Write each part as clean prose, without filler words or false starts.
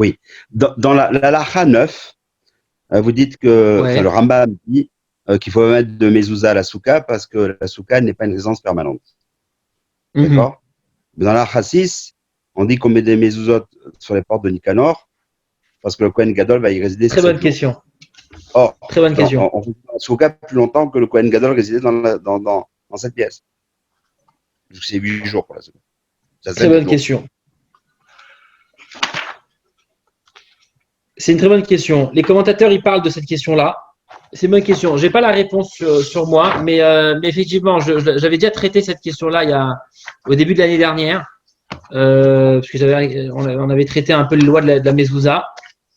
Oui. Dans la Lacha 9, vous dites que, Ouais. le Rambam dit qu'il faut mettre de mezouza à la souka parce que la souka n'est pas une résidence permanente. D'accord? Mais dans la Lacha 6, on dit qu'on met des mezuzot sur les portes de Nicanor parce que le Kohen Gadol va y résider Très 7 bonne jours. question. Or, Très bonne question. on fait la souka plus longtemps que le Kohen Gadol résidait dans cette pièce. C'est 8 jours pour la souka. C'est Très 7 bonne jours. question. C'est une très bonne question. Les commentateurs, ils parlent de cette question-là. C'est une bonne question. Je n'ai pas la réponse sur moi, mais effectivement, j'avais déjà traité cette question-là au début de l'année dernière, parce que on avait traité un peu les lois de la mezouza.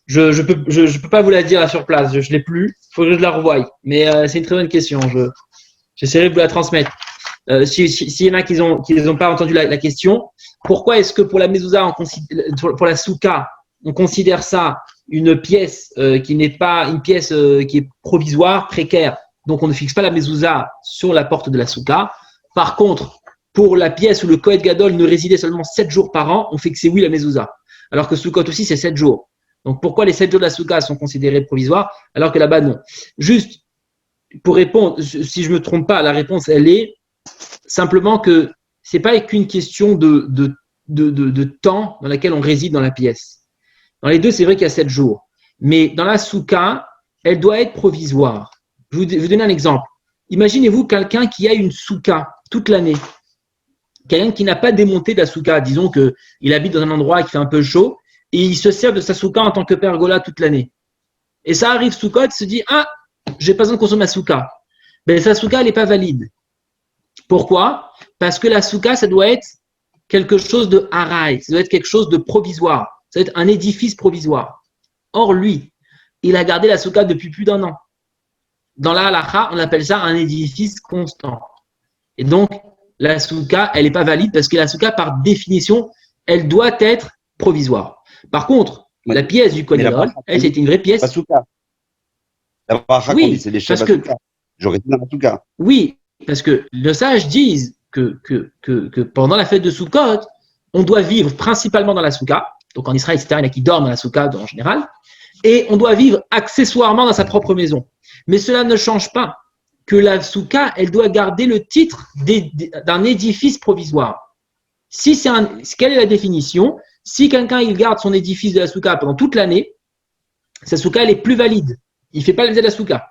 Je peux pas vous la dire là sur place. Je l'ai plus. Il faut que je la revoie. Mais c'est une très bonne question. J'essaierai de vous la transmettre. S'il y en a qui n'ont pas entendu la question, pourquoi est-ce que pour la mezouza, pour la souka, on considère ça une pièce qui n'est pas une pièce qui est provisoire, précaire. Donc, on ne fixe pas la mezouza sur la porte de la souka. Par contre, pour la pièce où le Kohen Gadol ne résidait seulement 7 jours par an, on fixe oui la mezouza. Alors que Sukkot aussi, c'est 7 jours. Donc, pourquoi les 7 jours de la souka sont considérés provisoires alors que là-bas, non? Juste pour répondre, si je ne me trompe pas, la réponse, elle est simplement que ce n'est pas qu'une question de temps dans lequel on réside dans la pièce. Dans les deux, c'est vrai qu'il y a 7 jours. Mais dans la souka, elle doit être provisoire. Je vais vous donner un exemple. Imaginez-vous quelqu'un qui a une souka toute l'année. Quelqu'un qui n'a pas démonté de la souka. Disons qu'il habite dans un endroit qui fait un peu chaud et il se sert de sa souka en tant que pergola toute l'année. Et ça arrive, Sukkot, il se dit « Ah, j'ai pas besoin de consommer ma souka. » Mais sa souka, elle n'est pas valide. Pourquoi? Parce que la souka, ça doit être quelque chose de haraï, ça doit être quelque chose de provisoire. Ça doit être un édifice provisoire. Or, lui, il a gardé la souka depuis plus d'1 an. Dans la halakha, on appelle ça un édifice constant. Et donc, la souka, elle n'est pas valide parce que la souka, par définition, elle doit être provisoire. Par contre, la pièce du Kohen Gadol, elle, c'est une vraie pièce. La souka. La bracha qu'on dit, c'est les chefs à souka. J'aurais dit dans la souka. Oui, parce que les sages disent que pendant la fête de Sukkot, on doit vivre principalement dans la souka. Donc en Israël, etc., il y en a qui dorment dans la souka en général. Et on doit vivre accessoirement dans sa propre maison. Mais cela ne change pas que la souka, elle doit garder le titre d'un édifice provisoire. Quelle est la définition? Si quelqu'un il garde son édifice de la souka pendant toute l'année, sa souka, elle est plus valide. Il ne fait pas le de la souka.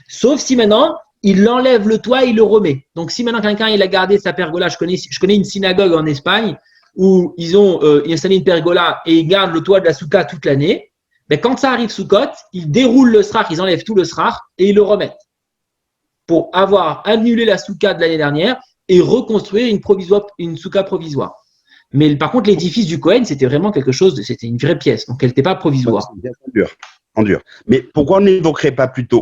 Sauf si maintenant, il enlève le toit et il le remet. Donc, si maintenant quelqu'un il a gardé sa pergola, je connais une synagogue en Espagne où ils ont installé une pergola et ils gardent le toit de la souka toute l'année. Mais quand ça arrive Sukkot, ils déroulent le srach, ils enlèvent tout le srach et ils le remettent pour avoir annulé la souka de l'année dernière et reconstruire une souka provisoire. Mais par contre, l'édifice du Kohen, c'était vraiment c'était une vraie pièce, donc elle n'était pas provisoire. En dur. Mais pourquoi on n'invoquerait pas plutôt,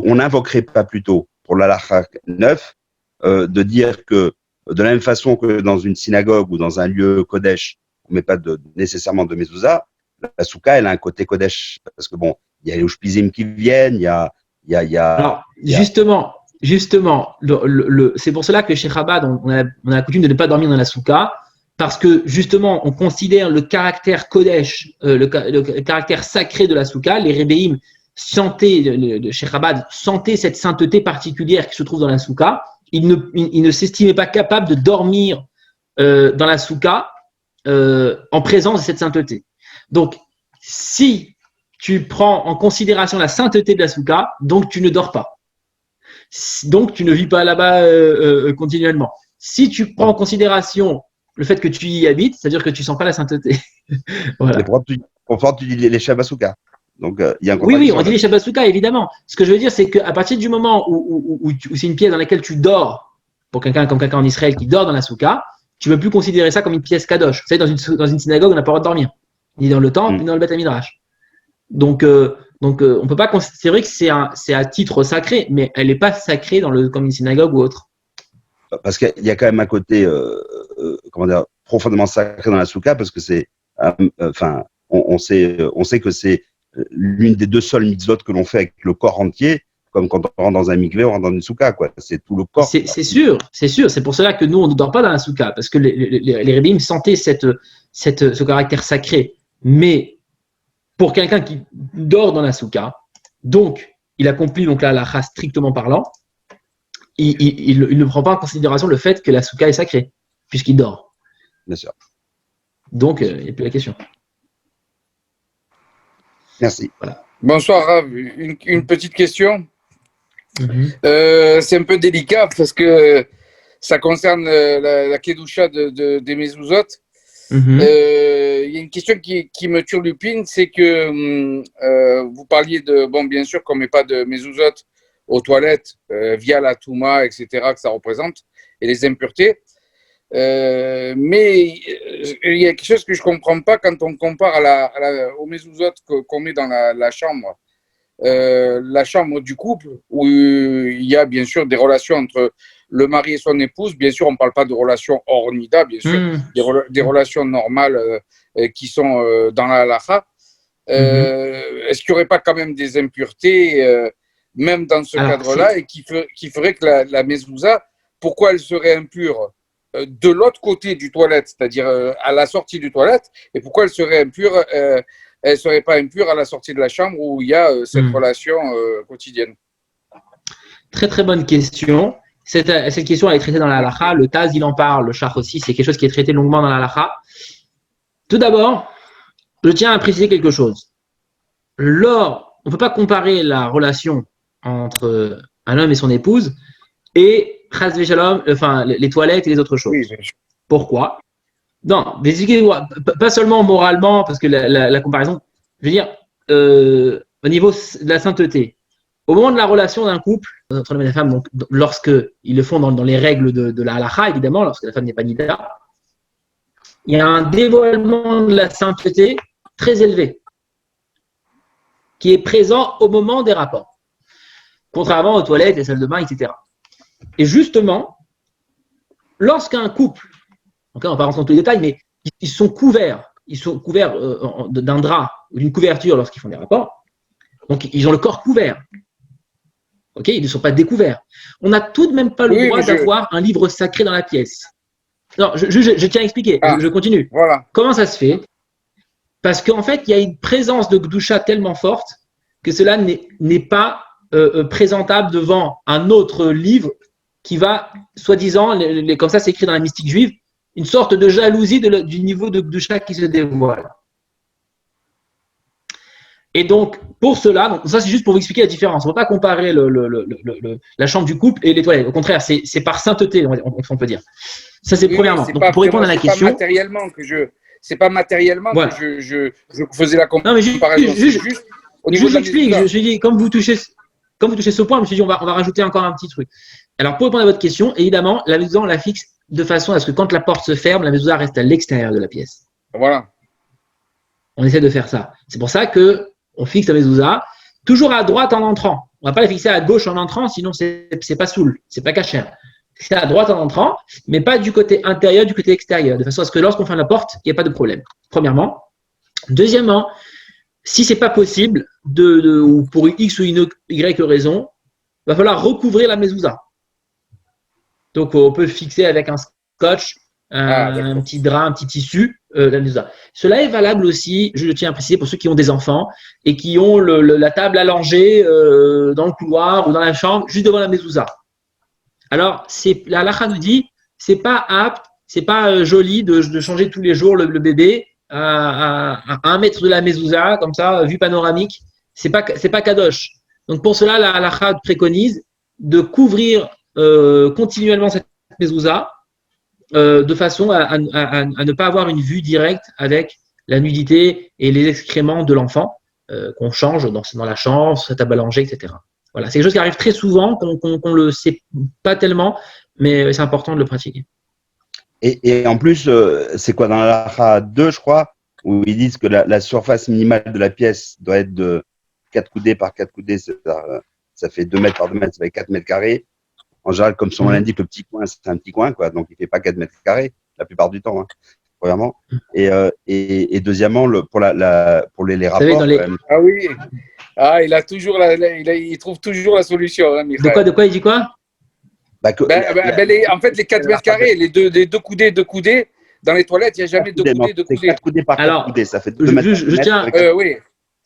pour la Lacha 9, de dire que de la même façon que dans une synagogue ou dans un lieu Kodesh, on ne met pas nécessairement de mezouza, la souka, elle a un côté Kodesh, parce que bon, il y a les Ushpizim qui viennent, Alors, justement, c'est pour cela que chez Chabad, on a la coutume de ne pas dormir dans la souka, parce que justement, on considère le caractère Kodesh, le caractère sacré de la souka. Les Rebbeim chez Chabad sentaient cette sainteté particulière qui se trouve dans la souka. Ils ne s'estimaient pas capables de dormir dans la souka en présence de cette sainteté. Donc, si tu prends en considération la sainteté de la souka, donc tu ne dors pas. Donc, tu ne vis pas là-bas continuellement. Si tu prends en considération le fait que tu y habites, c'est-à-dire que tu ne sens pas la sainteté. Voilà. Pourquoi tu dis les Shabbat Souka? Donc, il y a un oui, on dit les Shabbat Souka, évidemment. Ce que je veux dire, c'est qu'à partir du moment où c'est une pièce dans laquelle tu dors, pour quelqu'un en Israël qui dort dans la souka, tu ne peux plus considérer ça comme une pièce kadosh. Vous savez, dans une synagogue, on n'a pas le droit de dormir, ni dans le temple, ni dans le Beth Midrash. Donc, on peut pas. C'est vrai que c'est à titre sacré, mais elle n'est pas sacrée comme une synagogue ou autre. Parce qu'il y a quand même un côté, profondément sacré dans la souka, parce que c'est, on sait que c'est l'une des 2 seules mitzvot que l'on fait avec le corps entier, comme quand on rentre dans un mikvé, on rentre dans une souka, quoi. C'est tout le corps. C'est sûr. C'est pour cela que nous, on ne dort pas dans la souka, parce que les Rebbeim sentaient ce caractère sacré. Mais pour quelqu'un qui dort dans la souka, donc il accomplit donc la halakha strictement parlant, il ne prend pas en considération le fait que la souka est sacrée, puisqu'il dort. Bien sûr. Donc, il n'y a plus la question. Merci. Voilà. Bonsoir, Rav. Une petite question. C'est un peu délicat parce que ça concerne la Kedusha des Mezuzot. Il y a une question qui me turlupine, c'est que vous parliez de, bon, bien sûr qu'on ne met pas de Mezuzot aux toilettes via la Touma, etc., que ça représente, et les impuretés. Mais il y a quelque chose que je ne comprends pas quand on compare aux Mezuzot qu'on met dans la chambre. La chambre du couple, où il y a bien sûr des relations entre le mari et son épouse. Bien sûr, on ne parle pas de relations hors nida, bien sûr, des relations normales qui sont dans la halakha. Est-ce qu'il n'y aurait pas quand même des impuretés, même dans ce cadre-là, et qui ferait que la mezouza, pourquoi elle serait impure de l'autre côté du toilette, c'est-à-dire à la sortie du toilette, et pourquoi elle serait impure elle ne serait pas impure à la sortie de la chambre où il y a cette relation quotidienne? Très très bonne question. Cette question elle est traitée dans la halakha. Le Taz il en parle, le Shach aussi, c'est quelque chose qui est traité longuement dans la halakha. Tout d'abord, je tiens à préciser quelque chose. On ne peut pas comparer la relation entre un homme et son épouse et chas v'shalom, enfin les toilettes et les autres choses. Oui, pourquoi? Non, pas seulement moralement, parce que la comparaison, je veux dire, au niveau de la sainteté, au moment de la relation d'un couple, entre l'homme et la femme, donc lorsqu'ils le font dans les règles de la halakha, évidemment, lorsque la femme n'est pas nida, il y a un dévoilement de la sainteté très élevé, qui est présent au moment des rapports, contrairement aux toilettes, les salles de bain, etc. Et justement, lorsqu'un couple, donc là, on ne va pas rentrer dans tous les détails, mais ils sont couverts d'un drap ou d'une couverture lorsqu'ils font des rapports. Donc, ils ont le corps couvert. Ok, ils ne sont pas découverts. On n'a tout de même pas le droit d'avoir un livre sacré dans la pièce. Non, je tiens à expliquer. Je continue. Voilà. Comment ça se fait? Parce qu'en fait, il y a une présence de Gdusha tellement forte que cela n'est pas présentable devant un autre livre qui va, soi-disant, comme ça c'est écrit dans la mystique juive, une sorte de jalousie du niveau de Gdusha qui se dévoile. Et donc, pour cela, donc ça c'est juste pour vous expliquer la différence. On ne peut pas comparer la chambre du couple et les toilettes. Au contraire, c'est par sainteté, on peut dire. Ça c'est premièrement. Donc, pour répondre à la question. C'est pas matériellement que je faisais la comparaison. Non, mais juste au niveau de l'explique. Je dis, comme vous touchez ce point, je me suis dit, on va rajouter encore un petit truc. Alors, pour répondre à votre question, évidemment, la mezouza, on la fixe de façon à ce que quand la porte se ferme, la mezouza reste à l'extérieur de la pièce. Voilà. On essaie de faire ça. C'est pour ça qu'on fixe la mezouza toujours à droite en entrant. On ne va pas la fixer à gauche en entrant, sinon c'est pas soul, c'est pas cachère. C'est à droite en entrant, mais pas du côté intérieur, du côté extérieur, de façon à ce que lorsqu'on ferme la porte, il n'y a pas de problème. Premièrement. Deuxièmement, si ce n'est pas possible, ou pour X ou Y raison, il va falloir recouvrir la mezouza. Donc, on peut le fixer avec un scotch, un petit drap, un petit tissu, la mezouza. Cela est valable aussi, je tiens à préciser, pour ceux qui ont des enfants et qui ont la table allongée dans le couloir ou dans la chambre, juste devant la mezouza. Alors, la halakha nous dit, c'est pas apte, c'est pas joli de changer tous les jours le bébé à 1 mètre de la mezouza, comme ça, vue panoramique. C'est pas kadosh. Donc, pour cela, la halakha préconise de couvrir continuellement cette mezouza de façon à ne pas avoir une vue directe avec la nudité et les excréments de l'enfant qu'on change dans la chambre, sur sa table allongée, etc. Voilà, c'est quelque chose qui arrive très souvent, qu'on ne le sait pas tellement, mais c'est important de le pratiquer. Et en plus, c'est quoi dans la halakha 2, je crois, où ils disent que la surface minimale de la pièce doit être de 4 coudées par 4 coudées, ça fait 2 mètres par 2 mètres, ça fait 4 mètres carrés. En général, comme son nom l'indique, le petit coin, c'est un petit coin, quoi, donc il ne fait pas 4 mètres carrés la plupart du temps, hein, premièrement. Et deuxièmement, pour les rapports. Ah oui, il trouve toujours la solution. Hein, de quoi il dit quoi? En fait, les 4 mètres carrés, les deux coudées, dans les toilettes, il n'y a jamais 2 coudées, 2 coudées. 4 coudées par 4 coudées, ça fait 2 mètres. Je tiens. Oui.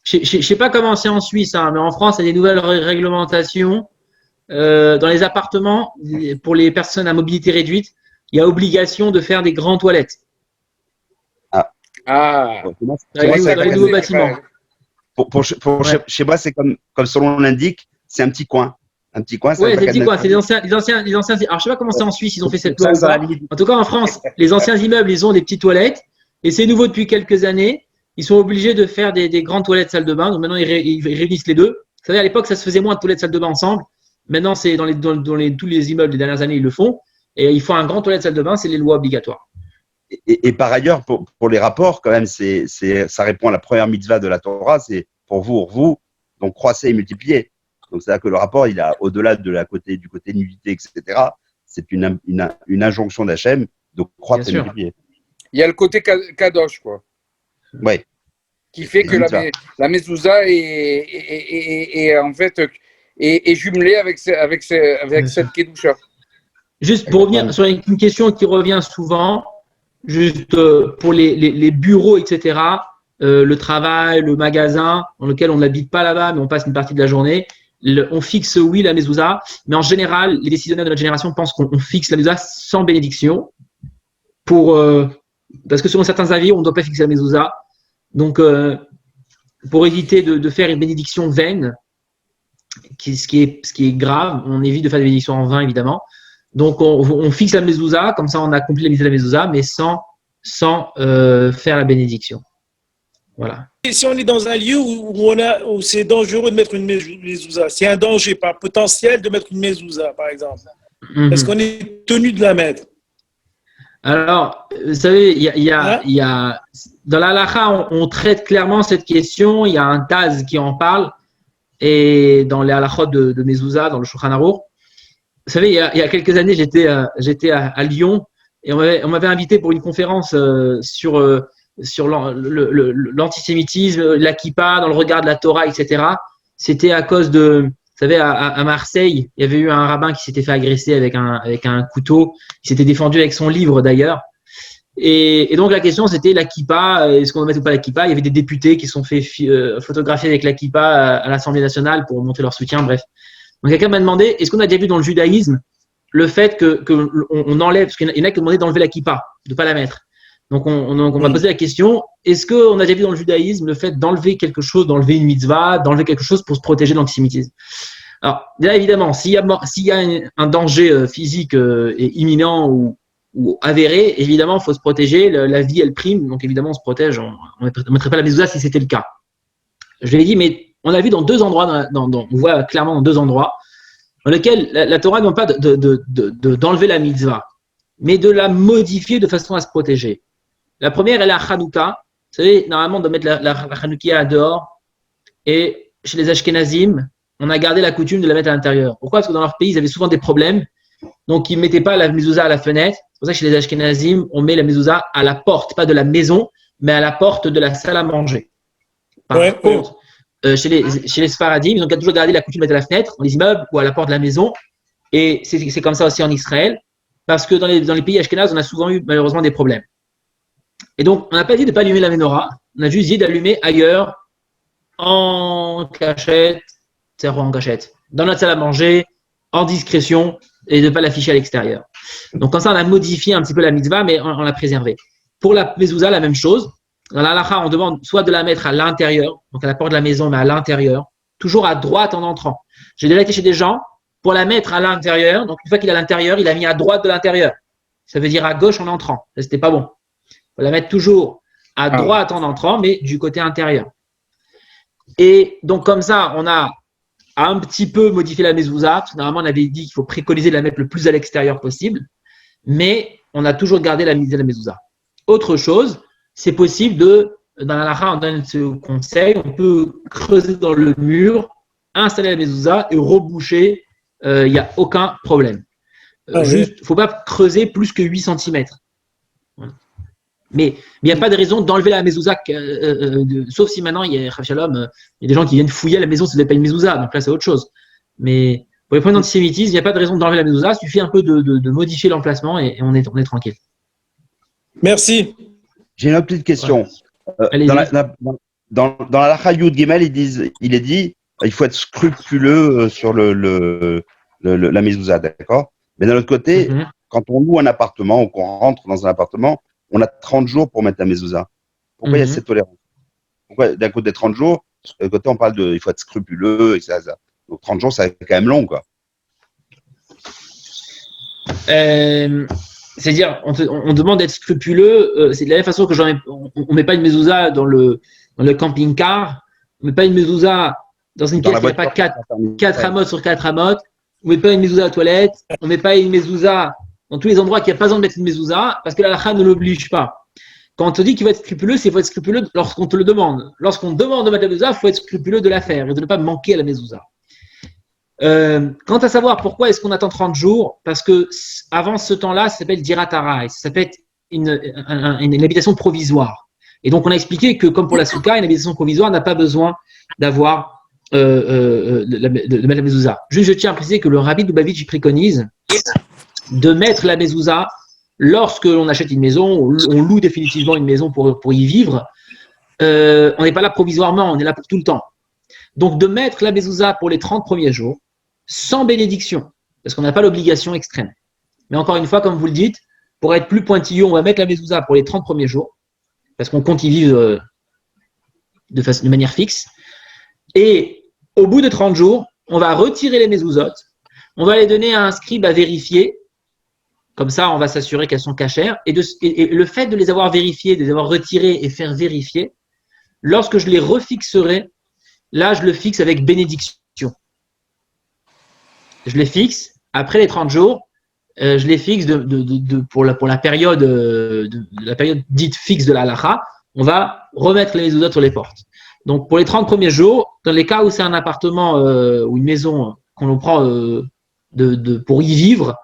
Je sais pas comment c'est en Suisse, hein, mais en France, il y a des nouvelles réglementations. Dans les appartements, pour les personnes à mobilité réduite, il y a obligation de faire des grandes toilettes. Ah, Dans les nouveaux bâtiments. Chez moi, c'est comme son nom l'indique, c'est un petit coin. Un petit coin, ouais, c'est un petit coin. C'est les anciens. Alors, je sais pas comment c'est en Suisse, ils ont fait cette loi. En tout cas, en France, les anciens immeubles, ils ont des petites toilettes. Et c'est nouveau depuis quelques années. Ils sont obligés de faire des grandes toilettes salle de bain. Donc maintenant, ils réunissent les deux. Vous savez, à l'époque, ça se faisait moins de toilettes salle de bain ensemble. Maintenant, c'est dans tous les immeubles des dernières années, ils le font. Et ils font un grand toilette salle de bain, c'est les lois obligatoires. Et par ailleurs, pour les rapports, quand même, ça répond à la première mitzvah de la Torah, c'est pour vous, donc croissez et multipliez. Donc c'est-à-dire que le rapport, il a au-delà du côté nudité, etc. C'est une injonction d'Hachem de croître et multiplier. Il y a le côté kadosh, quoi. Ouais. Qui fait que la mezouza est en fait est jumelée avec cette kedusha. Juste pour revenir sur une question qui revient souvent, juste pour les bureaux, etc., le travail, le magasin, dans lequel on n'habite pas là-bas, mais on passe une partie de la journée, on fixe, oui, la mezouza, mais en général, les décisionnaires de notre génération pensent qu'on fixe la mezouza sans bénédiction, parce que selon certains avis, on ne doit pas fixer la mezouza. Donc, pour éviter de faire une bénédiction vaine, ce qui est grave, on évite de faire des bénédictions en vain, évidemment. Donc, on fixe la mezouza, comme ça on accomplit la mitzvah de la mezouza, mais sans faire la bénédiction. Voilà. Et si on est dans un lieu où c'est dangereux de mettre une mezouza, s'il y a un danger par potentiel de mettre une mezouza, par exemple, est-ce qu'on est tenu de la mettre? Alors, vous savez, il y a dans la halakha, on traite clairement cette question. Il y a un Taz qui en parle, et dans les halakhot de mezouza, dans le Shulchan Aruch. Vous savez, il y a quelques années, j'étais à Lyon et on m'avait invité pour une conférence sur l'antisémitisme, la kippa, dans le regard de la Torah, etc. C'était à cause vous savez, à Marseille, il y avait eu un rabbin qui s'était fait agresser avec un couteau. Il s'était défendu avec son livre d'ailleurs. Et donc la question c'était la kippa, est-ce qu'on doit mettre ou pas la kippa? Il y avait des députés qui se sont fait photographier avec la kippa à l'Assemblée nationale pour montrer leur soutien, bref. Donc quelqu'un m'a demandé, est-ce qu'on a déjà vu dans le judaïsme le fait qu'on enlève, parce qu'il y en a qui ont demandé d'enlever la kippa, de ne pas la mettre. Donc on va poser la question, est-ce qu'on a déjà vu dans le judaïsme le fait d'enlever quelque chose, d'enlever une mitzvah, d'enlever quelque chose pour se protéger de l'antisémitisme? Alors là évidemment, s'il y a un danger physique et imminent ou avéré, évidemment il faut se protéger, la vie elle prime, donc évidemment on se protège, on ne mettrait pas la mezouza si c'était le cas. Je lui ai dit, mais on a vu dans deux endroits, on voit clairement dans deux endroits, dans lesquels la Torah ne demande pas d'enlever la mitzvah, mais de la modifier de façon à se protéger. La première est la Hanouka. Vous savez, normalement, on doit mettre la Hanoukia dehors. Et chez les Ashkenazim, on a gardé la coutume de la mettre à l'intérieur. Pourquoi? Parce que dans leur pays, ils avaient souvent des problèmes. Donc, ils ne mettaient pas la mezouza à la fenêtre. C'est pour ça que chez les Ashkenazim, on met la mezouza à la porte, pas de la maison, mais à la porte de la salle à manger. Par contre, chez les Sfaradim, ils ont toujours gardé la coutume de mettre à la fenêtre, dans les immeubles ou à la porte de la maison. Et c'est comme ça aussi en Israël. Parce que dans les pays Ashkenaz, on a souvent eu malheureusement des problèmes. Et donc, on n'a pas dit de ne pas allumer la menorah, on a juste dit d'allumer ailleurs, en cachette, dans notre salle à manger, en discrétion, et de ne pas l'afficher à l'extérieur. Donc, comme ça, on a modifié un petit peu la mitzvah, mais on l'a préservée. Pour la mezouza, la même chose. Dans la halakha, on demande soit de la mettre à l'intérieur, donc à la porte de la maison, mais à l'intérieur, toujours à droite en entrant. J'ai déjà été chez des gens, pour la mettre à l'intérieur, donc une fois qu'il est à l'intérieur, il a mis à droite de l'intérieur. Ça veut dire à gauche en entrant. Ça, c'était pas bon. Il faut la mettre toujours à droite en entrant, mais du côté intérieur. Et donc, comme ça, on a un petit peu modifié la mezouza. Normalement, on avait dit qu'il faut préconiser de la mettre le plus à l'extérieur possible, mais on a toujours gardé la mezouza. Autre chose, c'est possible dans la halakha, on donne ce conseil, on peut creuser dans le mur, installer la mezouza et reboucher, il n'y a aucun problème. Juste, il ne faut pas creuser plus que 8 cm. Mais il n'y a pas de raison d'enlever la mezouza, sauf si maintenant il y a des gens qui viennent fouiller à la maison, ce n'est pas une mezouza, donc là c'est autre chose. Mais pour les points d'antisémitisme, il n'y a pas de raison d'enlever la mezouza, il suffit un peu de modifier l'emplacement et on est tranquille. Merci. J'ai une autre petite question. dans la Lacha Yud Gimel, il est dit, il faut être scrupuleux sur la mezouza, d'accord? Mais d'un autre côté, quand on loue un appartement ou qu'on rentre dans un appartement, on a 30 jours pour mettre la mezouza. Pourquoi il y a cette tolérance? Pourquoi d'un côté 30 jours, de l'autre côté on parle il faut être scrupuleux, etc. Donc 30 jours, c'est quand même long, quoi. C'est-à-dire, on demande d'être scrupuleux. C'est de la même façon que on met pas une mezouza dans le camping-car, on met pas une mezouza dans une pièce qui n'a pas 4 amotes sur 4 amotes, on met pas une mezouza à la toilette, on met pas une mezouza dans tous les endroits qu'il n'y a pas besoin de mettre une mezouza parce que la halakha ne l'oblige pas. Quand on te dit qu'il faut être scrupuleux, c'est qu'il faut être scrupuleux lorsqu'on te le demande. Lorsqu'on demande de mettre la mezouza, il faut être scrupuleux de la faire et de ne pas manquer à la mezouza. Quant à savoir pourquoi est-ce qu'on attend 30 jours, parce que avant ce temps-là, ça s'appelle diratara, ça peut être une habitation provisoire. Et donc on a expliqué que comme pour la souka, une habitation provisoire n'a pas besoin d'avoir de mettre la mezouza. Juste, je tiens à préciser que le Rabbi Lubavitch préconise de mettre la mezouza lorsque l'on achète une maison, on loue définitivement une maison pour y vivre. On n'est pas là provisoirement, on est là pour tout le temps. Donc de mettre la mezouza pour les 30 premiers jours, sans bénédiction, parce qu'on n'a pas l'obligation extrême. Mais encore une fois, comme vous le dites, pour être plus pointilleux, on va mettre la mezouza pour les 30 premiers jours, parce qu'on compte y vivre de manière fixe. Et au bout de 30 jours, on va retirer les mezouzotes, on va les donner à un scribe à vérifier, comme ça on va s'assurer qu'elles sont cachères, et le fait de les avoir vérifiées, de les avoir retirées et faire vérifier, lorsque je les refixerai, là je le fixe avec bénédiction. Je les fixe, après les 30 jours, je les fixe pour la période dite fixe de la halakha, on va remettre les mezuzot sur les portes. Donc pour les 30 premiers jours, dans les cas où c'est un appartement ou une maison qu'on nous prend pour y vivre,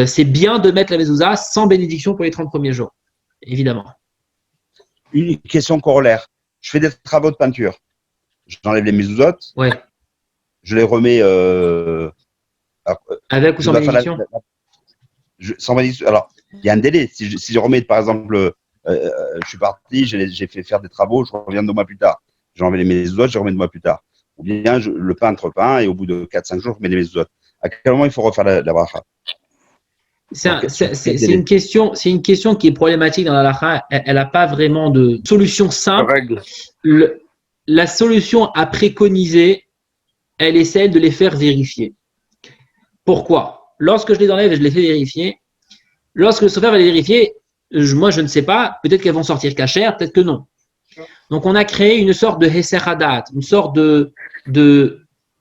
c'est bien de mettre la mezouza sans bénédiction pour les 30 premiers jours, évidemment. Une question corollaire. Je fais des travaux de peinture. J'enlève les mezuzot. Ouais. Je les remets. Avec ou sans bénédiction? Sans bénédiction. Alors, il y a un délai. Si je remets, par exemple, je suis parti, j'ai fait faire des travaux, je reviens 2 mois plus tard. J'enlève les mezuzot, je remets 2 mois plus tard. Ou bien le peintre peint et au bout de 4-5 jours, je mets les mezuzot. À quel moment il faut refaire la bracha? C'est une question qui est problématique dans la halakha. Elle n'a pas vraiment de solution simple. La solution à préconiser, elle est celle de les faire vérifier. Pourquoi? Lorsque je les enlève et je les fais vérifier, lorsque le sophère va les vérifier, moi je ne sais pas, peut-être qu'elles vont sortir cachères, peut-être que non. Donc on a créé une sorte de Hesser Hadat, une sorte de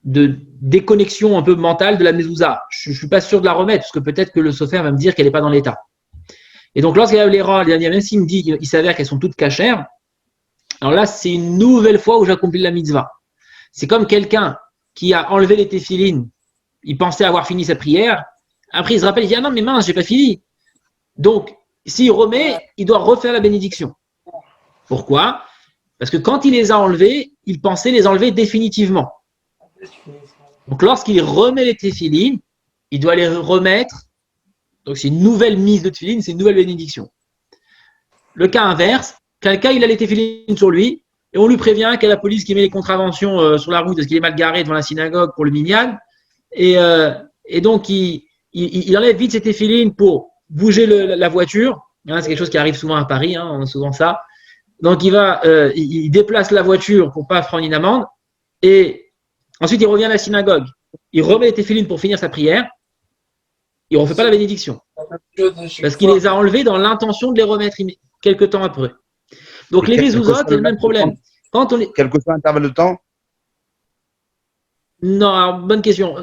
déconnexion un peu mentale de la mezouza. Je ne suis pas sûr de la remettre, parce que peut-être que le sophère va me dire qu'elle n'est pas dans l'état. Et donc lorsqu'il y a les rangs, même s'il me dit qu'il s'avère qu'elles sont toutes cachères, alors là c'est une nouvelle fois où j'accomplis la mitzvah. C'est comme quelqu'un qui a enlevé les téphilines, il pensait avoir fini sa prière, après il se rappelle, il dit « Ah non mais mince, j'ai pas fini ». Donc s'il remet, il doit refaire la bénédiction. Pourquoi? Parce que quand il les a enlevés, il pensait les enlever définitivement. Donc lorsqu'il remet les téphilines, il doit les remettre. Donc c'est une nouvelle mise de téphilines, c'est une nouvelle bénédiction. Le cas inverse, quelqu'un il a les téphilines sur lui et on lui prévient qu'il y a la police qui met les contraventions sur la route parce qu'il est mal garé devant la synagogue pour le minyan. Et donc il enlève vite ses téphilines pour bouger la voiture. C'est quelque chose qui arrive souvent à Paris, on a souvent ça. Donc il déplace la voiture pour pas prendre une amende et ensuite il revient à la synagogue. Il remet les téphilines pour finir sa prière. Il ne refait pas la bénédiction parce qu'il les a enlevés dans l'intention de les remettre quelques temps après. Donc les mezuzot, c'est le même problème. Quel que soit l'intervalle de temps? Non, alors, bonne question.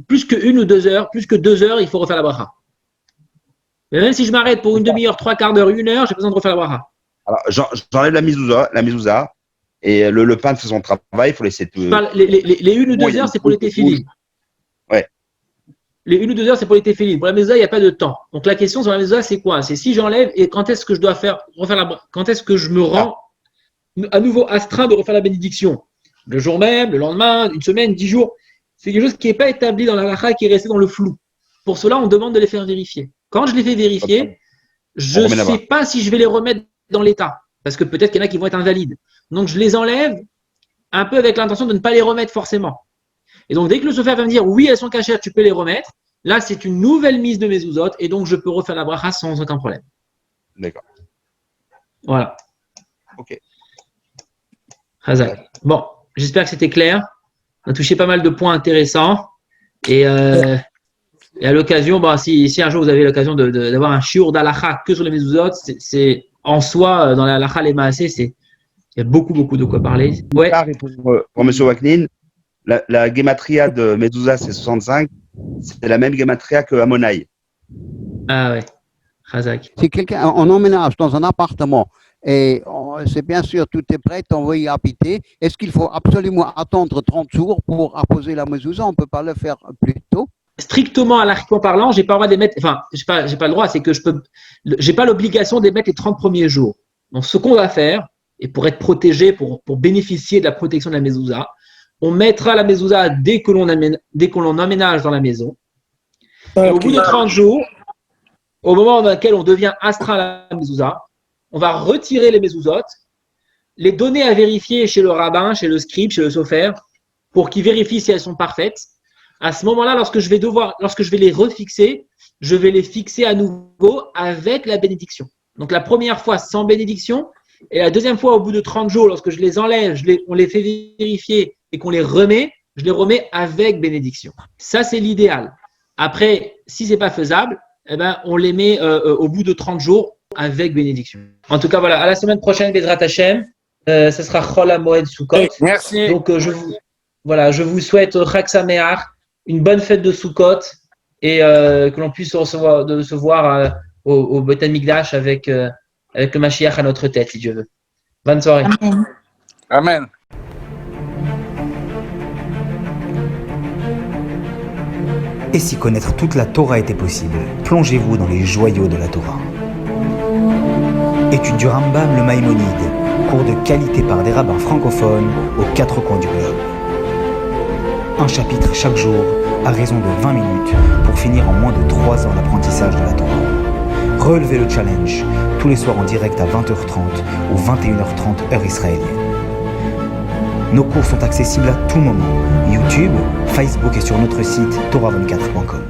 Plus que 1 ou 2 heures, plus que 2 heures, il faut refaire la bracha. Mais même si je m'arrête pour une demi-heure, 3/4 d'heure, 1 heure, j'ai besoin de refaire la bracha. Alors, j'enlève la mezouza et le peintre fait son travail, il faut laisser tout. Les 1 ou 2 heures, c'est pour les téphilines. Ouais. Les 1 ou 2 heures, c'est pour les téphilines. Pour la mezouza, il n'y a pas de temps. Donc la question sur la mezouza, c'est quoi? C'est si j'enlève et quand est-ce que je dois refaire la bracha? Quand est-ce que je me rends à nouveau astreint de refaire la bénédiction? Le jour même, le lendemain, 1 semaine, 10 jours. C'est quelque chose qui n'est pas établi dans la halakha, qui est resté dans le flou. Pour cela, on demande de les faire vérifier. Quand je les fais vérifier, je ne sais pas si je vais les remettre dans l'état. Parce que peut-être qu'il y en a qui vont être invalides. Donc, je les enlève un peu avec l'intention de ne pas les remettre forcément. Et donc, dès que le sofer va me dire oui, elles sont cachères, tu peux les remettre, là, c'est une nouvelle mise de mezuzot et donc je peux refaire la bracha sans aucun problème. D'accord. Voilà. Ok. Hazak. Bon, j'espère que c'était clair. On a touché pas mal de points intéressants. Et à l'occasion, si un jour vous avez l'occasion d'avoir un shiur d'alacha que sur les mezuzot, c'est en soi, dans l'alacha, les maasé, il y a beaucoup de quoi parler. Ouais. Pour M. Waknin, la gematria de Mezouza, c'est 65. C'est la même gematria que Amonai. Ah ouais. Hazak. Si quelqu'un, on emménage dans un appartement et c'est bien sûr, tout est prêt, on veut y habiter, est-ce qu'il faut absolument attendre 30 jours pour apposer la mezouza? On ne peut pas le faire plus tôt? Strictement anarchiquement parlant, j'ai pas le droit d'émettre, enfin, j'ai pas le droit, c'est que j'ai pas l'obligation d'émettre les 30 premiers jours. Donc, ce qu'on va faire, et pour être protégé, pour bénéficier de la protection de la mezouza, on mettra la mezouza dès que l'on emménage dans la maison. Et au bout de 30 jours, au moment dans lequel on devient astreint à la mezouza, on va retirer les mezouzotes, les donner à vérifier chez le rabbin, chez le scribe, chez le sofer, pour qu'ils vérifient si elles sont parfaites. À ce moment-là, lorsque je vais les refixer, je vais les fixer à nouveau avec la bénédiction. Donc la première fois sans bénédiction, et la deuxième fois au bout de 30 jours, lorsque je les enlève, on les fait vérifier et qu'on les remet, je les remets avec bénédiction. Ça, c'est l'idéal. Après, si ce n'est pas faisable, eh ben, on les met au bout de 30 jours avec bénédiction. En tout cas, voilà, à la semaine prochaine, Bezrat Hashem, ce sera Chol HaMoed Sukkot. Merci. Donc, je vous souhaite Chag Sameach, une bonne fête de Sukkot et que l'on puisse se voir au Beit HaMikdash avec le Mashiach à notre tête, si Dieu veut. Bonne soirée. Amen. Amen. Et si connaître toute la Torah était possible, plongez-vous dans les joyaux de la Torah. Étude du Rambam, le Maïmonide, cours de qualité par des rabbins francophones aux 4 coins du globe. Un chapitre chaque jour, à raison de 20 minutes, pour finir en moins de 3 ans l'apprentissage de la Torah. Relevez le challenge, tous les soirs en direct à 20h30 ou 21h30 heure israélienne. Nos cours sont accessibles à tout moment, YouTube, Facebook et sur notre site torah24.com.